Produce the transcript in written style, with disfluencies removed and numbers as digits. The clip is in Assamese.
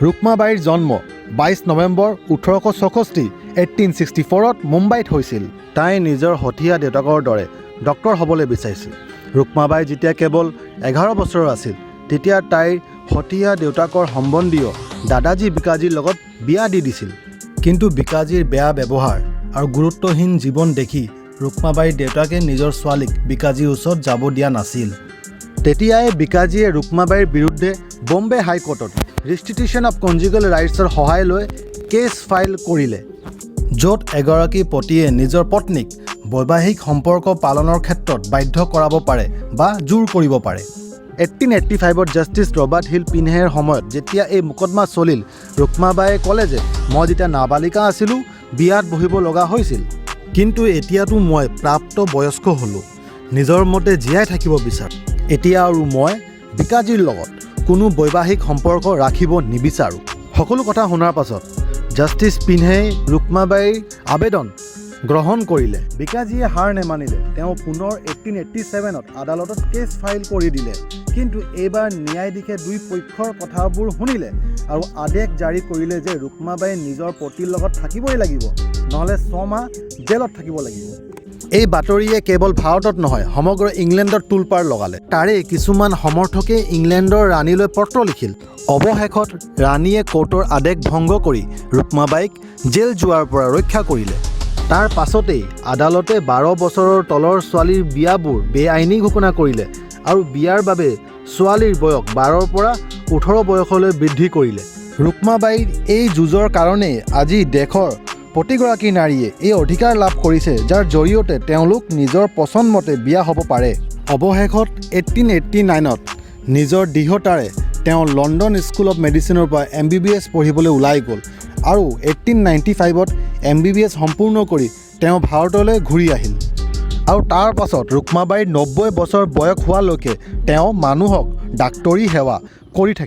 ৰুক্মাবাইৰ জন্ম 22 নৱেম্বৰ 1864 1864 মুম্বাইত হৈছিল। তাই নিজৰ হঠিয়া দেউতাকৰ দৰে ডক্টৰ হ'বলৈ বিচাৰিছিল। ৰুক্মাবাই যেতিয়া কেৱল 11 বছৰৰ আছিল তেতিয়া তাইৰ হঠিয়া দেউতাকৰ সম্বন্ধীয় দাদাজী বিকাজীৰ লগত বিয়া দি দিছিল। কিন্তু বিকাজীৰ বেয়া ব্যৱহাৰ আৰু গুৰুত্বহীন জীৱন দেখি ৰুক্মাবাইৰ দেউতাকে নিজৰ ছোৱালীক বিকাজীৰ ওচৰত যাব দিয়া নাছিল। তেতিয়াই বিকাজীয়ে ৰুক্মাবাইৰ বিৰুদ্ধে বম্বে হাইকোৰ্টত ৰেষ্টিটিউশ্যন অফ কনজুগেল ৰাইটছৰ সহায় লৈ কেছ ফাইল কৰিলে, য'ত এগৰাকী পতিয়ে নিজৰ পত্নীক বৈবাহিক সম্পৰ্ক পালনৰ ক্ষেত্ৰত বাধ্য কৰাব পাৰে বা জোৰ কৰিব পাৰে। 1885ত জাষ্টিছ ৰবাৰ্ট হিল পিনহেৰ সময়ত যেতিয়া এই মোকদ্দমা চলিল, ৰুক্মাবাইয়ে ক'লে যে মই যেতিয়া নাবালিকা আছিলোঁ বিয়াত বহিব লগা হৈছিল, কিন্তু এতিয়াতো মই প্ৰাপ্ত বয়স্ক হ'লোঁ, নিজৰ মতে জীয়াই থাকিব বিচাৰোঁ। এতিয়া আৰু মই বিকাজীৰ লগত কোনো বৈবাহিক সম্পৰ্ক ৰাখিব নিবিচাৰোঁ। সকলো কথা শুনাৰ পাছত জাষ্টিছ পিনহেই ৰুক্মাবাইৰ আবেদন গ্ৰহণ কৰিলে। বিকাজীয়ে হাৰ নেমানিলে। তেওঁ পুনৰ 1887ত আদালতত কেছ ফাইল কৰি দিলে। কিন্তু এইবাৰ ন্যায়াধীশে দুই পক্ষৰ কথাবোৰ শুনিলে আৰু আদেশ জাৰি কৰিলে যে ৰুক্মাবাইয়ে নিজৰ পতিৰ লগত থাকিবই লাগিব, নহ'লে 6 মাহ জেলত থাকিব লাগিব। এই বাতৰিয়ে কেৱল ভাৰতত নহয় সমগ্ৰ ইংলেণ্ডত তোলপাৰ লগালে। তাৰে কিছুমান সমৰ্থকে ইংলেণ্ডৰ ৰাণীলৈ পত্ৰ লিখিল। অৱশেষত ৰাণীয়ে কোৰ্টৰ আদেশ ভংগ কৰি ৰুক্মাবাইক জেল যোৱাৰ পৰা ৰক্ষা কৰিলে। তাৰ পাছতেই আদালতে 12 বছৰৰ তলৰ ছোৱালীৰ বিয়াবোৰ বেআইনী ঘোষণা কৰিলে আৰু বিয়াৰ বাবে ছোৱালীৰ বয়স 12ৰ পৰা 18 বয়সলৈ বৃদ্ধি কৰিলে। ৰুক্মাবাইৰ এই যুঁজৰ কাৰণেই আজি দেশৰ প্ৰতিগৰাকী নাৰীয়ে এই অধিকাৰ লাভ কৰিছে, যাৰ জৰিয়তে তেওঁলোক নিজৰ পচন্দমতে বিয়া হ'ব পাৰে। অৱশেষত 1889ত নিজৰ দৃঢ়তাৰে তেওঁ লণ্ডন স্কুল অৱ মেডিচিনৰ পৰা MBBS পঢ়িবলৈ ওলাই গ'ল আৰু 1895ত MBBS সম্পূৰ্ণ কৰি তেওঁ ভাৰতলৈ ঘূৰি আহিল। আৰু তাৰ পাছত ৰুক্মাবাইৰ 90 বছৰ বয়স হোৱালৈকে তেওঁ মানুহক ডাক্তৰী সেৱা কৰি থাকিল।